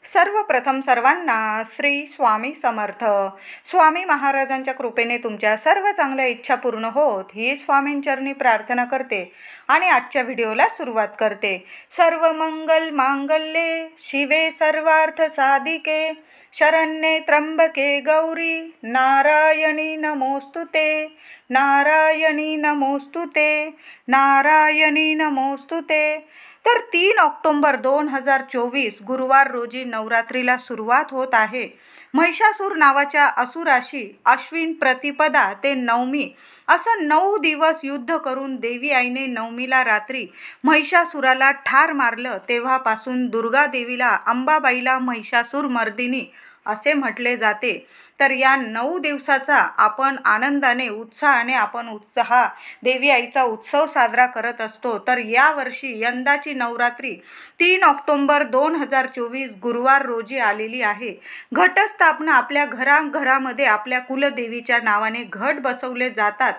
सर्वप्रथम सर्वांना श्री स्वामी समर्थ. स्वामी महाराजांच्या कृपेने तुमच्या सर्व चांगल्या इच्छा पूर्ण होत ही स्वामींचरणी प्रार्थना करते आणि आजच्या व्हिडिओला सुरुवात करते. सर्व मंगल मांगल्ये शिवे सर्वार्थ साधिके शरण्ये त्र्यंबके गौरी नारायणी नमोस्तुते नारायणी नमोस्तुते नारायणी नमोस्तुते. तर 3 ऑक्टोबर 2024 गुरुवार रोजी नवरात्रीला सुरुवात होत आहे. महिषासूर नावाच्या असुराशी अश्विन प्रतिपदा ते नवमी असं 9 दिवस युद्ध करून देवी आईने नवमीला रात्री महिषासुराला ठार मारलं. तेव्हापासून दुर्गा देवीला अंबाबाईला महिषासूर मर्दिनी असे म्हटले जाते. तर या 9 दिवसाचा आपण आनंदाने उत्साहाने देवी आईचा उत्सव साजरा करत असतो. तर यावर्षी यंदाची नवरात्री 3 ऑक्टोबर 2024 गुरुवार रोजी आलेली आहे. घटस्थापना आपल्या घरामध्ये आपल्या कुलदेवीच्या नावाने घट बसवले जातात.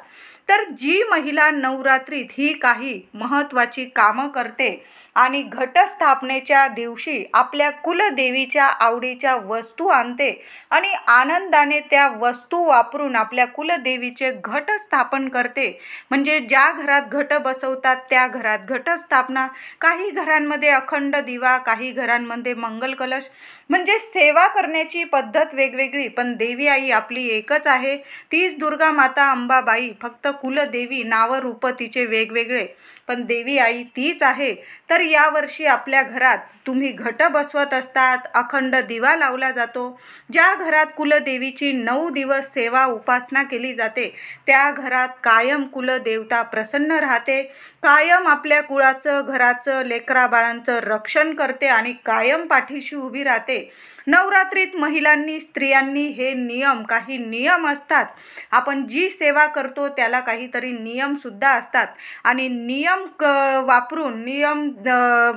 तर जी महिला नवरात्रीत ही काही महत्त्वाची कामं करते आणि घटस्थापनेच्या दिवशी आपल्या कुलदेवीच्या आवडीच्या वस्तू आणते आणि आनंदाने त्या वस्तू वापरून आपल्या कुलदेवीचे घट स्थापन करते, म्हणजे ज्या घरात घट बसवतात त्या घरात घटस्थापना, काही घरांमध्ये अखंड दिवा, काही घरांमध्ये मंगल कलश, म्हणजे सेवा करण्याची पद्धत वेगवेगळी, पण देवी आई आपली एकच आहे. तीच दुर्गा माता अंबाबाई, फक्त कुलदेवी नाव रूप तिचे वेगवेगळे, पण देवी आई तीच आहे. तर यावर्षी आपल्या घरात तुम्ही घट बसवत असतात, अखंड दिवा लावला जातो. ज्या घरात कुलदेवीची 9 दिवस सेवा उपासना केली जाते त्या घरात कायम कुलदेवता प्रसन्न राहते, कायम आपल्या कुळाचं घराचं लेकराबाळांचं रक्षण करते आणि कायम पाठीशी उभी राहते. नवरात्रीत महिलांनी स्त्रियांनी हे काही नियम असतात. आपण जी सेवा करतो त्याला काहीतरी नियम सुद्धा असतात आणि नियम वापरून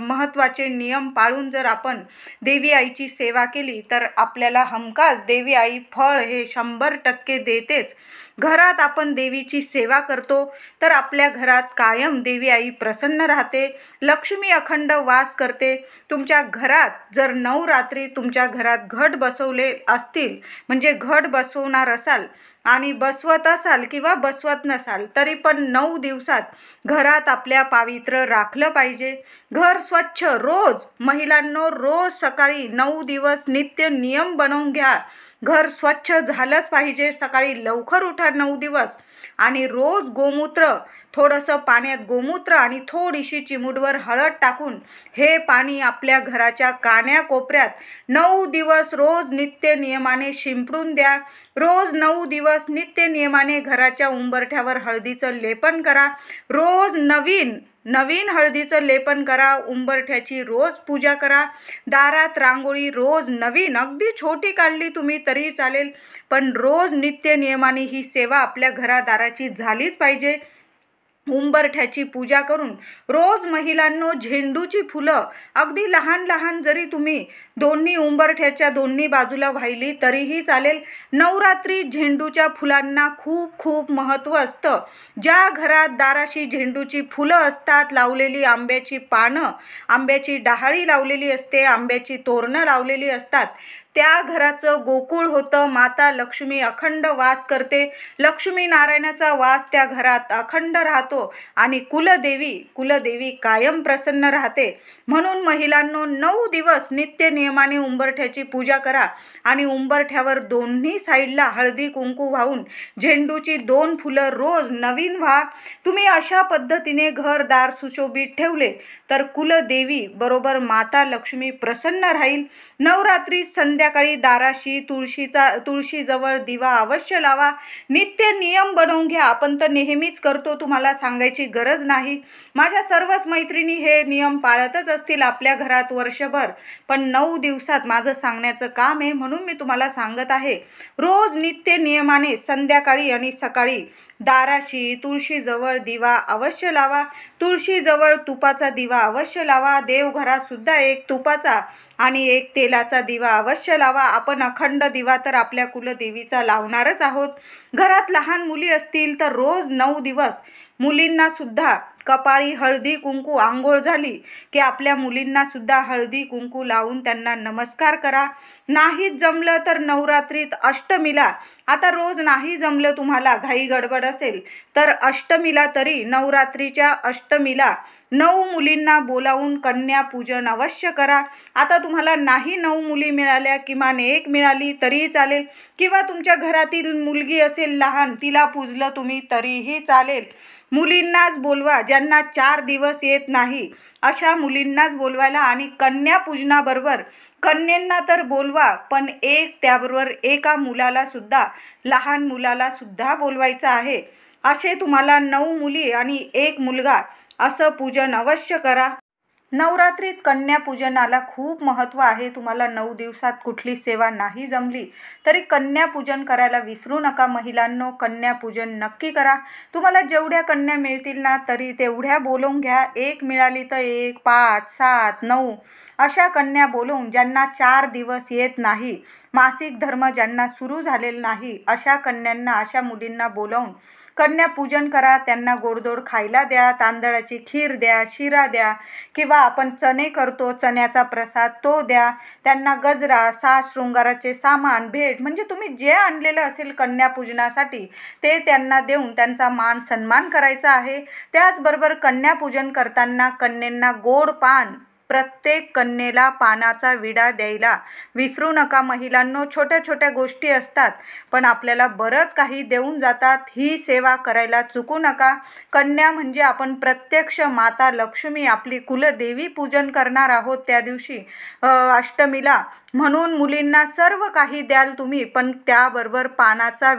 महत्त्वाचे नियम पाळून जर आपण देवी आईची सेवा केली तर आपल्याला हमखास देवी आई फळ हे 100% देतेच. घरात आपण देवीची सेवा करतो तर आपल्या घरात कायम देवी आई प्रसन्न राहते, लक्ष्मी अखंड वास करते. तुमच्या घरात जर नवरात्री तुमच्या घरात घट बसवले असतील, म्हणजे घट बसवणार असाल आणि बसवत असाल किंवा बसवत नसाल तरी पण 9 दिवसात घरात आपल्या पावित्र्य राखलं पाहिजे. घर स्वच्छ रोज, महिलांनो रोज सकाळी 9 दिवस नित्य नियम बनवून घ्या. घर स्वच्छ झालंच पाहिजे. सकाळी लवकर उठा 9 दिवस आणि रोज गोमूत्र, थोडंसं पाण्यात गोमूत्र आणि थोडीशी चिमूटभर हळद टाकून हे पाणी आपल्या घराच्या कान्याकोपऱ्यात 9 दिवस रोज नित्य नियमाने शिंपडून द्या. रोज 9 दिवस नित्य नियमाने घराच्या उंबरठ्यावर हळदीचं लेपन करा. रोज नवीन हळदीचं लेपन करा. उंबरठ्याची रोज पूजा करा. दारात रांगोळी रोज नवीन, अगदी छोटी काढली तुम्ही तरी चालेल, पण रोज नित्य नियमाने ही सेवा आपल्या घरादाराची झालीच पाहिजे. उंबरठ्याची पूजा करून रोज महिलांनो झेंडूची फुलं अगदी लहान जरी तुम्ही दोन्ही उंबरठ्याच्या दोन्ही बाजूला वाहिली तरीही चालेल. नवरात्री झेंडूच्या फुलांना खूप महत्त्व असतं. ज्या घरात दाराशी झेंडूची फुलं असतात, लावलेली आंब्याची पानं, आंब्याची डहाळी लावलेली असते, आंब्याची तोरणं लावलेली असतात, त्या घराचं गोकुळ होतं. माता लक्ष्मी अखंड वास करते. लक्ष्मी नारायणाचा वास त्या घरात अखंड राहतो आणि कुलदेवी कायम प्रसन्न राहते. म्हणून महिलांनो 9 दिवस नित्य नियमाने उंबरठ्याची पूजा करा आणि उंबरठ्यावर दोन्ही साईडला हळदी कुंकू वाहून झेंडूची 2 फुलं रोज नवीन व्हा. तुम्ही अशा पद्धतीने घरदार सुशोभित ठेवले तर कुलदेवी बरोबर माता लक्ष्मी प्रसन्न राहील. नवरात्री संध्याकाळी दाराशी तुळशीजवळ दिवा अवश्य लावा. नित्य नियम बनवून घ्या. आपण तर नेहमीच करतो, तुम्हाला सांगायची गरज नाही. माझ्या सर्वच मैत्रिणी हे नियम पाळतच असतील आपल्या घरात वर्षभर, पण 9 दिवसात माझं सांगण्याचं काम आहे म्हणून मी तुम्हाला सांगत आहे. रोज नित्य नियमाने संध्याकाळी आणि सकाळी दाराशी तुळशीजवळ दिवा अवश्य लावा. तुळशीजवळ तुपाचा दिवा अवश्य लावा. देवघरात सुद्धा एक तुपाचा आणि एक तेलाचा दिवा अवश्य लावा. आपण अखंड दिवा तर आपल्या कुलदेवीचा लावणारच आहोत. घरात लहान मुली असतील तर रोज 9 दिवस मुलींना सुद्धा कपाळी हळदी कुंकू आंघोळ झाली की आपल्या मुलींना सुद्धा हळदी कुंकू लावून त्यांना नमस्कार करा. नाहीच जमलं तर नवरात्रीत अष्टमीला, आता रोज नाही जमलं तुम्हाला, घाई गडबड असेल तर अष्टमीला तरी, नवरात्रीच्या अष्टमीला 9 मुलींना बोलावून कन्यापूजन अवश्य करा. आता तुम्हाला नाही 9 मुली मिळाल्या, किमान 1 मिळाली तरीही चालेल, किंवा तुमच्या घरातील मुलगी असेल लहान, तिला पूजलं तुम्ही तरीही चालेल. मुलींनाच बोलवा, ज्यांना 4 दिवस येत नाही अशा मुलींनाच बोलवायला. आणि कन्यापूजनाबरोबर कन्येंना तर बोलवा, पण त्याबरोबर एका मुलाला सुद्धा, लहान मुलाला सुद्धा बोलवायचं आहे. असे तुम्हाला 9 मुली आणि 1 मुलगा असं पूजन अवश्य करा. नवरात्रीत कन्यापूजनाला खूप महत्त्व आहे. तुम्हाला 9 दिवसात कुठली सेवा नाही जमली तरी कन्यापूजन करायला विसरू नका. महिलांनो, कन्यापूजन नक्की करा. तुम्हाला जेवढ्या कन्या मिळतील ना तरी तेवढ्या बोलवून घ्या. 1 मिळाली तर 1, 5, 7, 9 अशा कन्या बोलवून, ज्यांना 4 दिवस येत नाही, मासिक धर्म ज्यांना सुरू झालेला नाही, अशा कन्यांना, अशा मुलींना बोलवून कन्यापूजन करा. त्यांना गोडधोड खायला द्या. तांदळाची खीर द्या, शिरा द्या, किंवा आपण चणे करतो, चण्याचा प्रसाद तो द्या. त्यांना गजरा, साज शृंगाराचे सामान, भेट, म्हणजे तुम्ही जे आणलेलं असेल कन्यापूजनासाठी ते त्यांना देऊन त्यांचा मान सन्मान करायचा आहे. त्याचबरोबर कन्यापूजन करताना कन्येंना गोड पान, प्रत्येक कन्येला पानाचा विडा द्यायला विसरू नका. महिलांनो, छोट्या छोट्या गोष्टी असतात पण आपल्याला बरंच काही देऊन जातात. ही सेवा करायला चुकू नका. कन्या म्हणजे आपण प्रत्यक्ष माता लक्ष्मी, आपली कुलदेवी पूजन करणार आहोत त्या दिवशी अष्टमीला. म्हणून मुलींना सर्व काही द्याल तुम्ही, पण त्याबरोबर पानाचा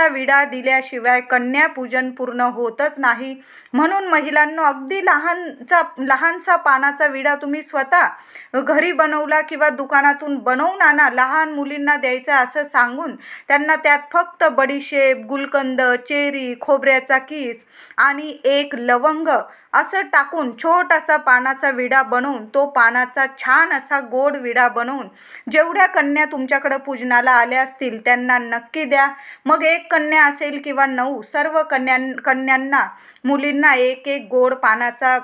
विडा दिल्याशिवाय कन्यापूजन पूर्ण होतच नाही. म्हणून महिलांनो, अगदी लहानसा पानाचा विडा तुम्ही स्वतः घरी बनवला किंवा दुकानातून बनवून आणा. लहान मुलींना द्यायचा असं सांगून त्यांना त्यात फक्त बडीशेप, गुलकंद, चेरी, खोबऱ्याचा किस आणि 1 लवंग असं टाकून छोटासा पानाचा विडा बनवून, तो पानाचा छान असा गोड विडा बनवून जेवढ्या कन्या तुमच्याकडे पूजनाला आल्या असतील त्यांना नक्की द्या. मग 1 कन्या असेल किंवा 9, सर्व कन्यांना, मुलींना 1 गोड पानाचा,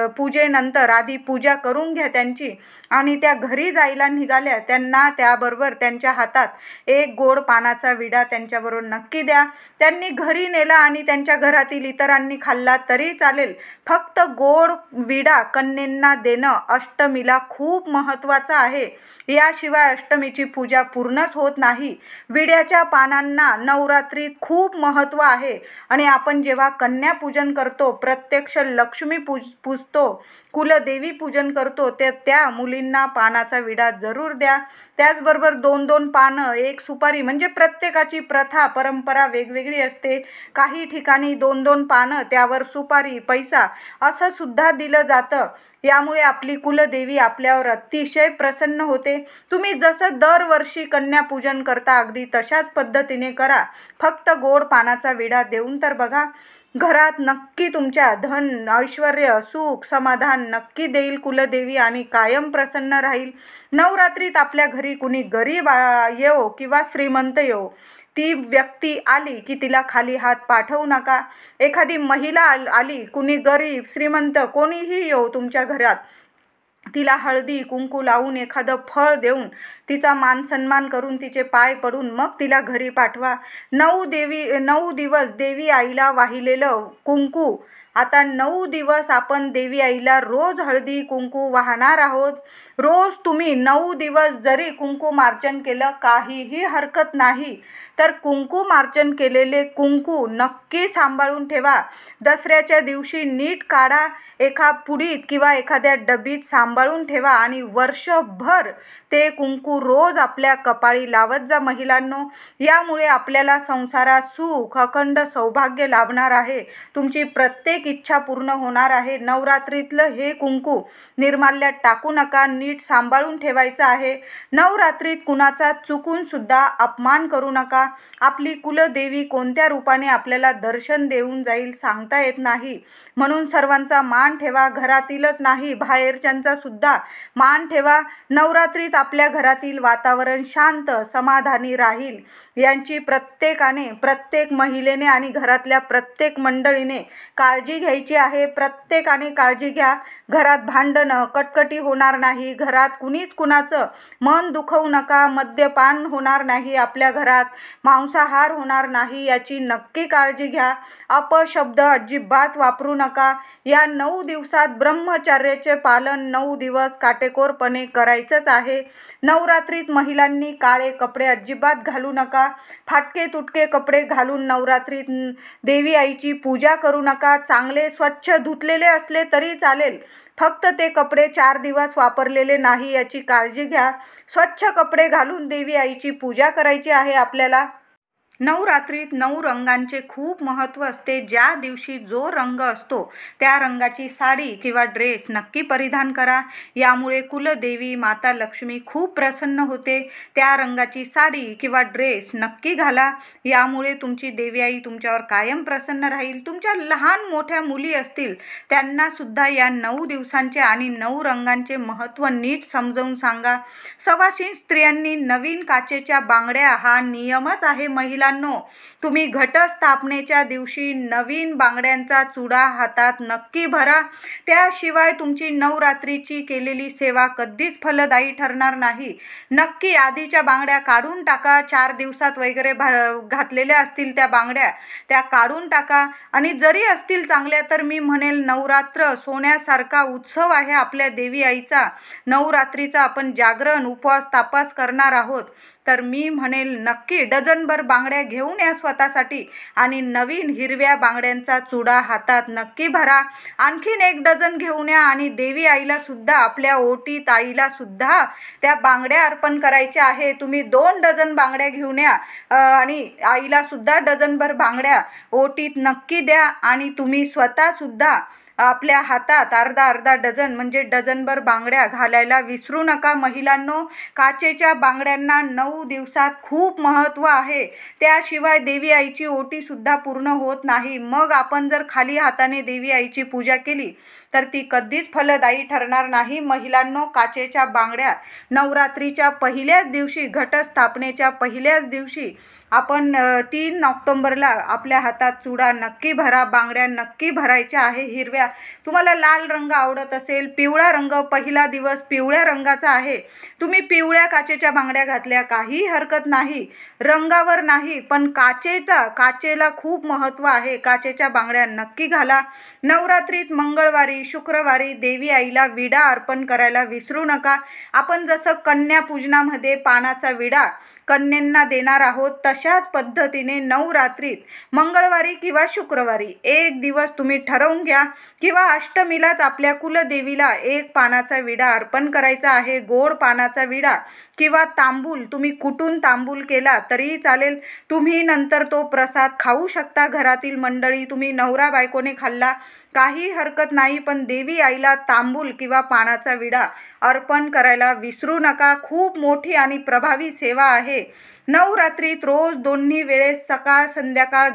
पूजेनंतर आधी पूजा करून घ्या त्यांची, आणि त्या घरी जायला निघाल्या त्यांना त्याबरोबर त्यांच्या हातात 1 गोड पानाचा विडा त्यांच्याबरोबर नक्की द्या. त्यांनी घरी नेला आणि त्यांच्या घरातील इतरांनी खाल्ला तरी चालेल. फक्त गोड विडा कन्येंना देणं अष्टमीला खूप महत्त्वाचं आहे. याशिवाय अष्टमीची पूजा पूर्णच होत नाही. विड्याच्या पानांना नवरात्रीत खूप महत्त्व आहे. आणि आपण जेव्हा कन्यापूजन करतो, प्रत्यक्ष लक्ष्मी पूजतो, कुलदेवी पूजन करतो, त्या मुलींना पानाचा विडा जरूर द्या. त्याचबरोबर 2-2 पानं, 1 सुपारी, म्हणजे प्रत्येकाची प्रथा परंपरा वेगवेगळी असते. काही ठिकाणी 2-2 पानं, त्यावर सुपारी, पैसा असं सुद्धा दिलं जातं. यामुळे आपली कुलदेवी आपल्यावर अतिशय प्रसन्न होते. तुम्ही जसं दरवर्षी कन्यापूजन करता अगदी तशाच पद्धतीने करा. फक्त गोड पानाचा विडा देऊन तर बघा. घरात नक्की तुमच्या धन, ऐश्वर्य, सुख, समाधान नक्की देईल कुलदेवी आणि कायम प्रसन्न राहील. नवरात्रीत आपल्या घरी कुणी गरीब येवो किंवा श्रीमंत येवो, ती व्यक्ती आली की तिला खाली हात पाठवू नका. एखादी महिला आली, कुणी गरीब, श्रीमंत, कोणीही येवो तुमच्या घरात, तिला हळदी कुंकू लावून, एखादं फळ देऊन, तिचा मान सन्मान करून, तिचे पाय पडून मग तिला घरी पाठवा. 9 दिवस देवी आईला वाहिलेलं कुंकू, आता 9 दिवस आपण देवी आईला रोज हळदी कुंकू वाहणार आहोत. रोज तुम्ही 9 दिवस जरी कुंकुमार्चन केलं काहीही हरकत नाही. तर कुंकुमार्चन केलेले कुंकू नक्की सांभाळून ठेवा. दसऱ्याच्या दिवशी नीट काढा, एका पुडीत किंवा एखाद्या डबीत सांभाळून ठेवा आणि वर्षभर ते कुंकू रोज आपल्या कपाळी लावत जा महिलांनो. यामुळे आपल्याला संसारात सुख, अखंड सौभाग्य लाभणार आहे. तुमची प्रत्येक इच्छा पूर्ण होणार आहे. नवरात्रीतलं हे कुंकू निर्माल्यात टाकू नका, नीट सांभाळून ठेवायचं आहे. नवरात्रीत कुणाचा चुकून सुद्धा अपमान करू नका. आपली कुलदेवी कोणत्या रूपाने आपल्याला दर्शन देऊन जाईल सांगता येत नाही. म्हणून सर्वांचा मान ठेवा. घरातीलच नाही, बाहेरच्यांचा सुद्धा मान ठेवा. नवरात्रीत आपल्या घरातील वातावरण शांत, समाधानी राहील यांची प्रत्येक महिलेने आणि घरातल्या प्रत्येक मंडळीने काळजी काळजी घ्यायची आहे. प्रत्येकाने काळजी घ्या. घरात भांडणं कटकटी होणार नाही. घरात कुणीच कुणाचं मन दुखवू नका. मद्यपान होणार नाही. आपल्या घरात मांसाहार होणार नाही याची नक्की काळजी घ्या. अपशब्द अजिबात वापरू नका. या 9 दिवसात ब्रह्मचर्याचे पालन 9 दिवस काटेकोरपणे करायचंच आहे. नवरात्रीत महिलांनी काळे कपडे अजिबात घालू नका. फाटके तुटके कपडे घालून नवरात्रीत देवी आईची पूजा करू नका. चांगले स्वच्छ धुतलेले असले तरी चालेल, फक्त ते कपडे 4 दिवस वापरलेले नाही याची काळजी घ्या. स्वच्छ कपडे घालून देवी आईची पूजा करायची आहे आपल्याला. नवरात्रीत 9 रंगांचे खूप महत्त्व असते. ज्या दिवशी जो रंग असतो त्या रंगाची साडी किंवा ड्रेस नक्की परिधान करा. यामुळे कुलदेवी माता लक्ष्मी खूप प्रसन्न होते. त्या रंगाची साडी किंवा ड्रेस नक्की घाला. यामुळे तुमची देवी आई तुमच्यावर कायम प्रसन्न राहील. तुमच्या लहान मोठ्या मुली असतील त्यांनासुद्धा या 9 दिवसांचे आणि 9 रंगांचे महत्त्व नीट समजावून सांगा. सवाशीण स्त्रियांनी नवीन काचेच्या बांगड्या हा नियमच आहे. तुम्ही घटस्थापनेच्या दिवशी नवीन बांगड्यांचा चुडा हातात नक्की भरा. त्याशिवाय तुमची नवरात्रीची केलेली सेवा कधीच फलदायी ठरणार नाही. नक्की आधीच्या बांगड्या काढून टाका. 4 दिवसात वगैरे घातलेल्या असतील त्या बांगड्या त्या काढून टाका. आणि जरी असतील चांगल्या तर मी म्हणेल नवरात्र सोन्यासारखा उत्सव आहे आपल्या देवी आईचा. नवरात्रीचा आपण जागरण उपवास तापास करणार आहोत, तर मी म्हणेल नक्की डझनभर बांगड्या घेऊन या स्वतःसाठी आणि नवीन हिरव्या बांगड्यांचा चुडा हातात नक्की भरा. आणखीन 1 डझन घेऊन या आणि देवी आईला सुद्धा आपल्या ओटीत आईला सुद्धा त्या बांगड्या अर्पण करायच्या आहे. तुम्ही 2 डझन बांगड्या घेऊन या आणि आईला सुद्धा डझनभर बांगड्या ओटीत नक्की द्या. आणि तुम्ही स्वतः सुद्धा आपल्या हातात अर्धा डझन म्हणजे डझनभर बांगड्या घालायला विसरू नका. महिलांनो, काचेच्या बांगड्यांना 9 दिवसात खूप महत्त्व आहे. त्याशिवाय देवी आईची ओटी सुद्धा पूर्ण होत नाही. मग आपण जर खाली हाताने देवी आईची पूजा केली तर ती कधीच फलदायी ठरणार नाही. महिलांनो, काचेच्या बांगड्या नवरात्रीच्या पहिल्याच दिवशी घटस्थापनेच्या पहिल्याच दिवशी आपण 3 ऑक्टोबरला आपल्या हातात चुडा नक्की भरा. बांगड्या नक्की भरायच्या आहे हिरव्या. तुम्हाला लाल रंग आवडत असेल, पिवळा रंग पहिला दिवस पिवळ्या रंगाचा आहे, तुम्ही पिवळ्या काचेच्या बांगड्या घातल्या काही हरकत नाही. रंगावर नाही पण काचेला खूप महत्त्व आहे. काचेच्या बांगड्या नक्की घाला. नवरात्रीत मंगळवारी शुक्रवारी देवी आईला विडा अर्पण करायला विसरू नका. आपण जसं कन्या पूजनामध्ये पानाचा विडा कन्यांना देणार आहोत तशाच पद्धतीने नवरात्रीत मंगळवारी किंवा शुक्रवारी 1 दिवस तुम्ही ठरवून घ्या किंवा अष्टमीलाच आपल्या कुलदेवीला 1 पानाचा विडा अर्पण करायचा आहे. गोड पानाचा विडा किंवा तांबूल तुम्ही कुटून तांबूल केला तरी चालेल. तुम्ही नंतर तो प्रसाद खाऊ शकता. घरातील मंडळी तुम्ही नवरा बायकोने खाल्ला काही हरकत नाही, पण देवी आईला तांबूल किंवा पानाचा विडा अर्पण करायला विसरू नका. खूप मोठी आणि प्रभावी सेवा आहे. नवरात्रीत रोज दोन्ही वेळेस सकाळ संध्याकाळ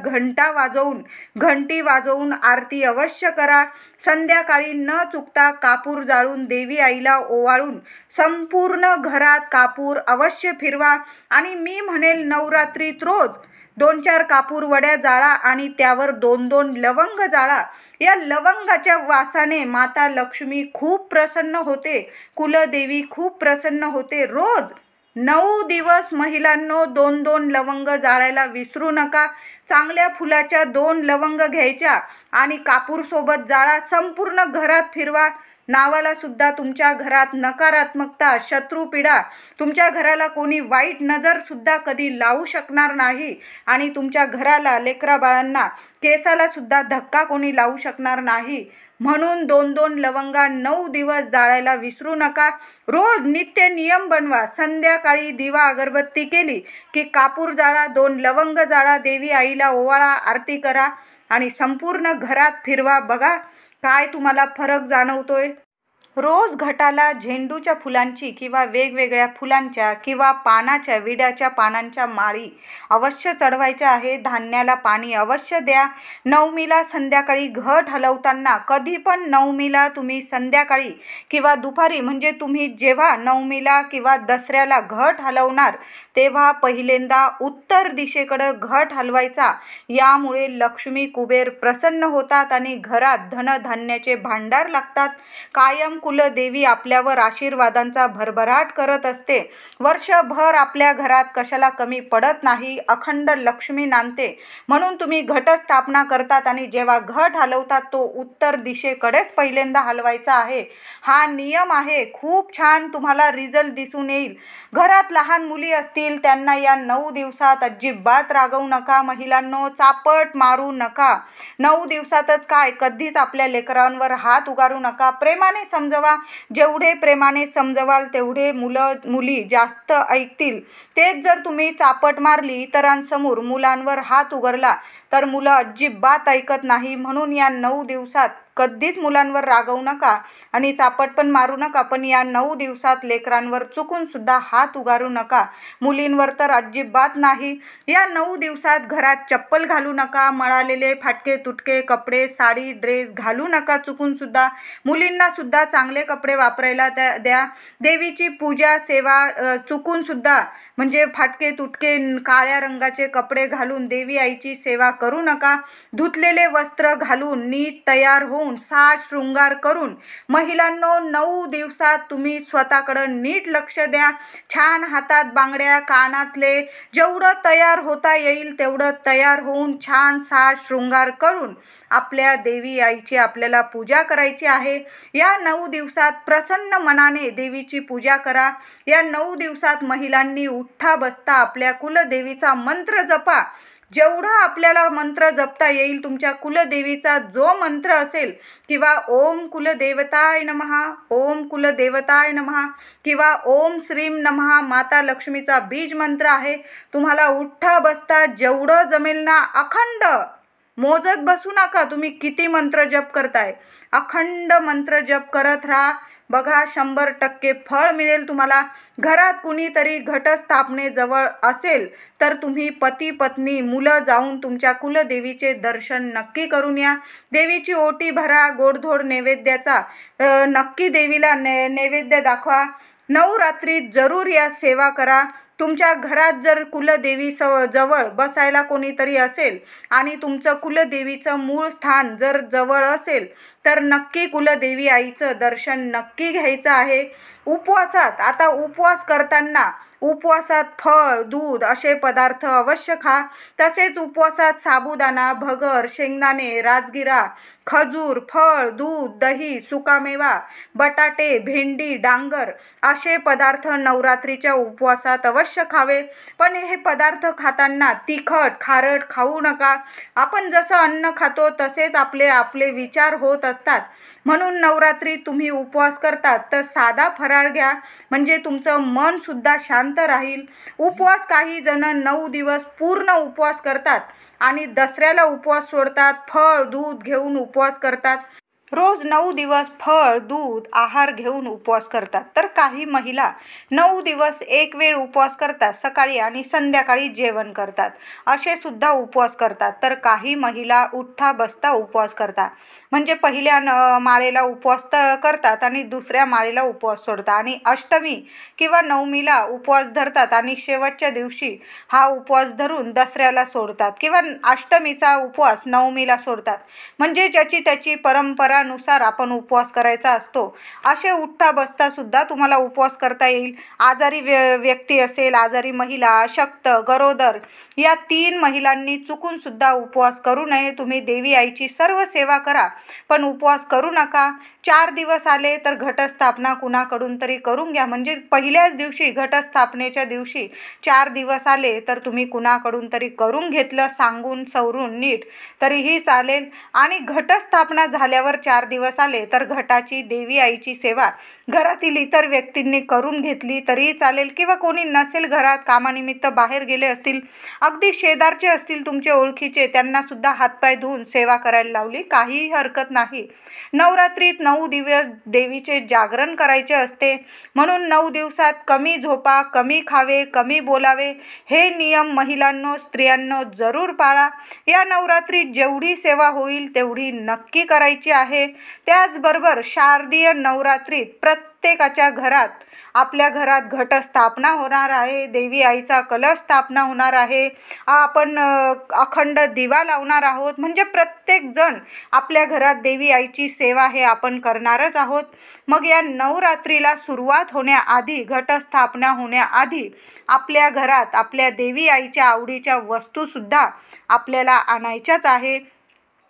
घंटी वाजवून आरती अवश्य करा. संध्याकाळी न चुकता कापूर जाळून देवी आईला ओवाळून संपूर्ण घरात कापूर अवश्य फिरवा. आणि मी म्हणेल नवरात्रीत रोज 2-4 कापूर वड्या जाळा आणि त्यावर 2-2 लवंग जाळा. या लवंगाच्या वासाने माता लक्ष्मी खूप प्रसन्न होते. कुलदेवी खूप प्रसन्न होते. रोज 9 दिवस महिलांनो 2-2 लवंग जाळायला विसरू नका. चांगल्या फुलाच्या 2 लवंग घ्यायच्या आणि कापूर सोबत जाळा. संपूर्ण घरात फिरवा. नावाला सुद्धा तुमच्या घरात नकारात्मकता शत्रुपीडा तुमच्या घराला कोणी वाईट नजर सुद्धा कधी लावू शकणार नाही. आणि तुमच्या घराला लेकरा बाळांना केसाला सुद्धा धक्का कोणी लावू शकणार नाही. म्हणून 2-2 लवंगा 9 दिवस जाळायला विसरू नका. रोज नित्य नियम बनवा. संध्याकाळी दिवा अगरबत्ती केली की कापूर जाळा, 2 लवंग जाळा, देवी आईला ओवाळा, आरती करा आणि संपूर्ण घरात फिरवा. बघा काय तुम्हाला फरक जाणवतोय. रोज घटाला झेंडूच्या फुलांची किंवा वेगवेगळ्या फुलांच्या किंवा पानाच्या विड्याच्या पानांच्या माळी अवश्य चढवायच्या आहे. धान्याला पाणी अवश्य द्या. नवमीला संध्याकाळी घट हलवताना कधी पण नवमीला तुम्ही संध्याकाळी किंवा दुपारी म्हणजे तुम्ही जेव्हा नवमीला किंवा दसऱ्याला घट हलवणार तेव्हा पहिल्यांदा उत्तर दिशेकडे घट हलवायचा. यामुळे लक्ष्मी कुबेर प्रसन्न होतात आणि घरात धनधान्याचे भांडार लागतात. कायम कुलदेवी आपल्यावर आशीर्वादांचा भरभराट करत असते. वर्षभर आपल्या घरात कशाला कमी पडत नाही. अखंड लक्ष्मी नांदते. म्हणून तुम्ही घटस्थापना करतात आणि जेव्हा घट हलवतात तो उत्तर दिशेकडेच पहिल्यांदा हलवायचा आहे. हा नियम आहे. खूप छान तुम्हाला रिझल्ट दिसून येईल. घरात लहान मुली असतील त्यांना या 9 दिवसात अजिबात रागवू नका. महिलांनो, चापट मारू नका. 9 दिवसातच काय, कधीच आपल्या लेकरांवर हात उगारू नका. प्रेमाने समजवा. जेवढे प्रेमाने समजवाल तेवढे मुली जास्त ऐकतील. तेच जर तुम्ही चापट मारली इतरांसमोर, मुलांवर हात उगारला तर मुलं अजिबात ऐकत नाही. म्हणून या 9 दिवसात कधीच मुलांवर रागवू नका आणि चापट पण मारू नका. पण या 9 दिवसात लेकरांवर चुकून सुद्धा हात उगारू नका. मुलींवर तर अजिबात नाही. या 9 दिवसात घरात चप्पल घालू नका. मळालेले फाटके तुटके कपडे, साडी, ड्रेस घालू नका चुकून सुद्धा. मुलींना सुद्धा चांगले कपडे वापरायला द्या. देवीची पूजा सेवा चुकून सुद्धा म्हणजे फाटके तुटके काळ्या रंगाचे कपडे घालून देवी आईची सेवा करू नका. धुतलेले वस्त्र घालून नीट तयार होऊन साज शृंगार करून महिलांनो 9 दिवसात तुम्ही स्वतःकडे नीट लक्ष द्या. छान हातात बांगड्या, कानातले, जेवढं तयार होता येईल तेवढं तयार होऊन छान साज शृंगार करून आपल्या देवी आईची आपल्याला पूजा करायची आहे. या 9 दिवसात प्रसन्न मनाने देवीची पूजा करा. या 9 दिवसात महिलांनी उठता बसता आपल्या कुलदेवीचा मंत्र जपा. जेवढा आपल्याला मंत्र जपता येईल, तुमच्या कुलदेवीचा जो मंत्र असेल किंवा ओम कुलदेवताय नमः, ओम कुलदेवताय नमः किंवा ओम श्रीम नमः माता लक्ष्मीचा बीज मंत्र आहे. तुम्हाला उठता बसता जेवढं जमेल ना, अखंड मोजत बसू नका. तुम्ही किती मंत्र जप करताय, अखंड मंत्र जप करत राहा. बघा 100% फळ मिळेल तुम्हाला. घरात कुणीतरी घटस्थापनेजवळ असेल तर तुम्ही पती पत्नी मुलं जाऊन तुमच्या कुलदेवीचे दर्शन नक्की करून या. देवीची ओटी भरा. गोडधोड नैवेद्याचा नक्की देवीला नैवेद्य दाखवा. नवरात्रीत जरूर या सेवा करा. तुमच्या घरात जर कुलदेवी जवळ बसायला कोणीतरी असेल आणि तुमचं कुलदेवीचं मूळ स्थान जर जवळ असेल तर नक्की कुलदेवी आईचं दर्शन नक्की घ्यायचं आहे. उपवासात, आता उपवास करताना उपवासात फळ, दूध असे पदार्थ अवश्य खा. तसेच उपवासात साबुदाणा, भगर, शेंगदाणे, राजगिरा, खजूर, फळ, दूध, दही, सुकामेवा, बटाटे, भेंडी, डांगर असे पदार्थ नवरात्रीच्या उपवासात अवश्य खावे. पण हे पदार्थ खाताना तिखट, खारट खाऊ नका. आपण जसं अन्न खातो तसेच आपले विचार होत असतात. म्हणून नवरात्री तुम्ही उपवास करतात तर साधा फराळ घ्या, म्हणजे तुमचं मन सुद्धा शांत राहील. उपवास काही जण 9 दिवस पूर्ण उपवास करतात आणि दसऱ्याला उपवास सोडतात. फळ, दूध घेऊन उपवास करतात. रोज 9 दिवस फळ, दूध, आहार घेऊन उपवास करतात. तर काही महिला 9 दिवस एक वेळ उपवास करतात, सकाळी आणि संध्याकाळी जेवण करतात, असे सुद्धा उपवास करतात. तर काही महिला उठता बसता उपवास करतात, म्हणजे पहिल्या माळेला उपवास करतात आणि दुसऱ्या माळेला उपवास सोडतात आणि अष्टमी किंवा नवमीला उपवास धरतात आणि शेवटच्या दिवशी हा उपवास धरून दसऱ्याला सोडतात किंवा अष्टमीचा उपवास नवमीला सोडतात. म्हणजे ज्याची त्याची परंपरानुसार आपण उपवास करायचा असतो. असे उठता बसता सुद्धा तुम्हाला उपवास करता येईल. आजारी व्यक्ती असेल, आजारी महिला, अशक्त, गरोदर या 3 महिलांनी चुकून सुद्धा उपवास करू नये. तुम्ही देवी आईची सर्व सेवा करा पण उपवास करू नका. 4 दिवस आले तर घटस्थापना कुणाकडून तरी करून घ्या. म्हणजे पहिल्याच दिवशी घटस्थापनेच्या दिवशी 4 दिवस आले तर तुम्ही कुणाकडून तरी करून घेतलं, सांगून सवरून नीट, तरीही चालेल. आणि घटस्थापना झाल्यावर 4 दिवस आले तर घटाची देवी आईची सेवा घरातील इतर व्यक्तींनी करून घेतली तरीही चालेल, किंवा कोणी नसेल घरात, कामानिमित्त बाहेर गेले असतील, अगदी शेजारचे असतील तुमचे ओळखीचे, त्यांना सुद्धा हातपाय धुवून सेवा करायला लावली, काहीही हरकत नाही. नवरात्रीत 9 दिवस देवीचे जागरण करायचे असते, म्हणून 9 दिवसात कमी झोपा, कमी खावे, कमी बोलावे, हे नियम महिलांनो, स्त्रियांनो जरूर पाळा. या नवरात्रीत जेवढी सेवा होईल तेवढी नक्की करायची आहे. त्याचबरोबर शारदीय नवरात्रीत प्रत्येकाच्या घरात, आपल्या घरात घटस्थापना होणार आहे, देवी आईचा कलश स्थापना होणार आहे, आपण अखंड दिवा लावणार आहोत. म्हणजे प्रत्येक जण आपल्या घरात देवी आईची सेवा हे आपण करणारच आहोत. मग या नवरात्रीला सुरुवात होण्याआधी, घटस्थापना होण्याआधी आपल्या घरात आपल्या देवी आईच्या आवडीच्या वस्तूसुद्धा आपल्याला आणायच्याच आहे.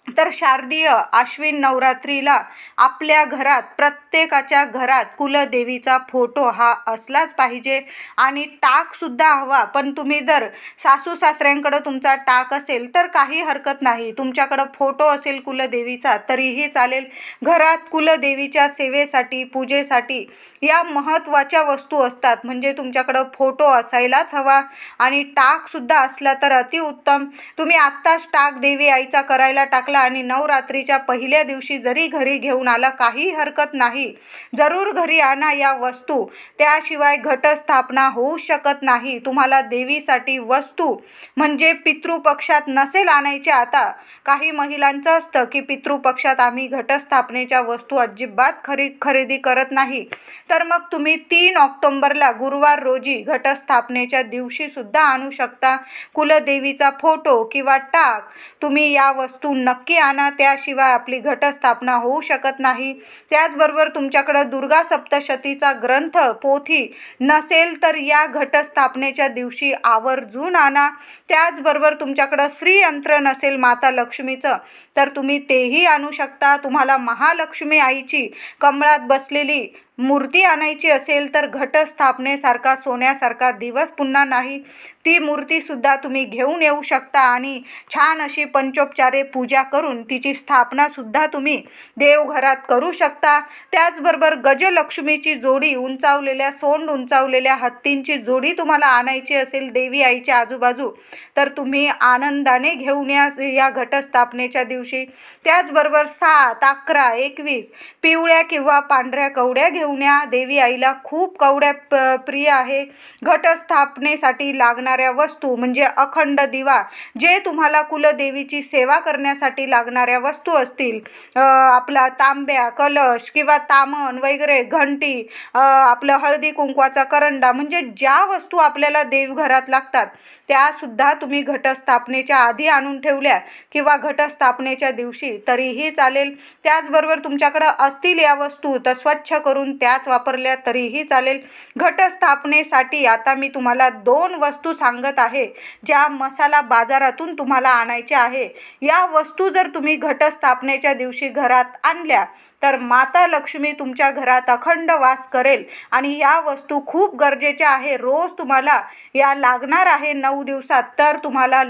तर शारदीय आश्विन नवरात्रीला आपल्या घरात, प्रत्येकाच्या घरात कुलदेवीचा फोटो हा असलाच पाहिजे आणि टाकसुद्धा हवा. पण तुम्ही जर सासू सासऱ्यांकडं तुमचा टाक असेल तर काही हरकत नाही, तुमच्याकडं फोटो असेल कुलदेवीचा तरीही चालेल. घरात कुलदेवीच्या सेवेसाठी, पूजेसाठी या महत्त्वाच्या वस्तू असतात, म्हणजे तुमच्याकडं फोटो असायलाच हवा आणि टाकसुद्धा असला तर अतिउत्तम. तुम्ही आत्ताच टाक देवी आईचा करायला टाकला आणि नवरात्रीच्या पहिल्या दिवशी जरी घरी घेऊन आला, काही हरकत नाही, जरूर घरी आणा या वस्तू, त्याशिवाय घटस्थापना होऊ शकत नाही. तुम्हाला देवीसाठी वस्तू म्हणजे पितृपक्षात नसेल आणायचे. आता काही महिलांचं असतं की पितृपक्षात आम्ही घटस्थापनेच्या वस्तू अजिबात खरेदी करत नाही, तर मग तुम्ही 3 ऑक्टोबरला गुरुवार रोजी घटस्थापनेच्या दिवशी सुद्धा आणू शकता. कुलदेवीचा फोटो किंवा टाक तुम्ही या वस्तू नक्की आणा, त्याशिवाय आपली घटस्थापना होऊ शकत नाही. त्याचबरोबर तुमच्याकडं दुर्गा सप्तशतीचा ग्रंथ, पोथी नसेल तर या घटस्थापनेच्या दिवशी आवर्जून आणा. त्याचबरोबर तुमच्याकडं श्रीयंत्र नसेल माता लक्ष्मीचं तर तुम्ही तेही आणू शकता. तुम्हाला महालक्ष्मी आईची कमळात बसलेली मूर्ती आणायची असेल तर घटस्थापनेसारखा सोन्यासारखा दिवस पुन्हा नाही, ती मूर्तीसुद्धा तुम्ही घेऊन येऊ शकता आणि छान अशी पंचोपचारे पूजा करून तिची स्थापनासुद्धा तुम्ही देवघरात करू शकता. त्याचबरोबर गजलक्ष्मीची जोडी, उंचावलेल्या सोंड उंचावलेल्या हत्तींची जोडी तुम्हाला आणायची असेल देवी आईच्या आजूबाजू तर तुम्ही आनंदाने घेऊन या घटस्थापनेच्या दिवशी. त्याचबरोबर 7, 11, 21 पिवळ्या किंवा पांढऱ्या कवड्या घेऊन या. देवी आईला खूप कवड्या प्रिय आहे. घटस्थापनेसाठी लागणाऱ्या वस्तू म्हणजे अखंड दिवा, जे तुम्हाला कुलदेवीची सेवा करण्यासाठी लागणाऱ्या वस्तू असतील, आपला तांब्या, कलश किंवा तामण वगैरे, घंटी, आपलं हळदी कुंकवाचा करंडा, म्हणजे ज्या वस्तू आपल्याला देवघरात लागतात त्यासुद्धा तुम्ही घटस्थापनेच्या आधी आणून ठेवल्या किंवा घटस्थापनेच्या दिवशी तरीही चालेल. त्याचबरोबर तुमच्याकडं असतील या वस्तू तर स्वच्छ करून त्याच वापरल्या तरीही चालेल. घटस्थापनेसाठी आता मी तुम्हाला 2 वस्तू सांगत आहे ज्या मसाला बाजारातून तुम्हाला आणायच्या आहे. या वस्तू जर तुम्ही घटस्थापनेच्या दिवशी घरात आणल्या तर माता लक्ष्मी तुमच्या घरात अखंड वास करेल आणि या वस्तू खूप गरजेच्या आहे. रोज तुम्हाला या लागणार आहे 9 दिवसात. तर तुम्हाला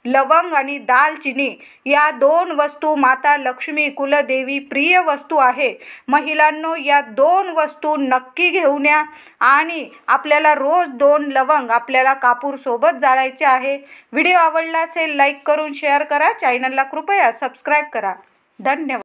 लवंग आणि दालचिनी या 2 वस्तू माता लक्ष्मी कुलदेवी प्रिय वस्तू आहे. महिलांनो, या 2 वस्तू नक्की घेऊन या आणि आपल्याला रोज 2 लवंग आपल्याला कापूर सोबत जाळायचे आहे. व्हिडिओ आवडला असेल लाईक करून शेअर करा. चॅनलला कृपया सबस्क्राईब करा. धन्यवाद.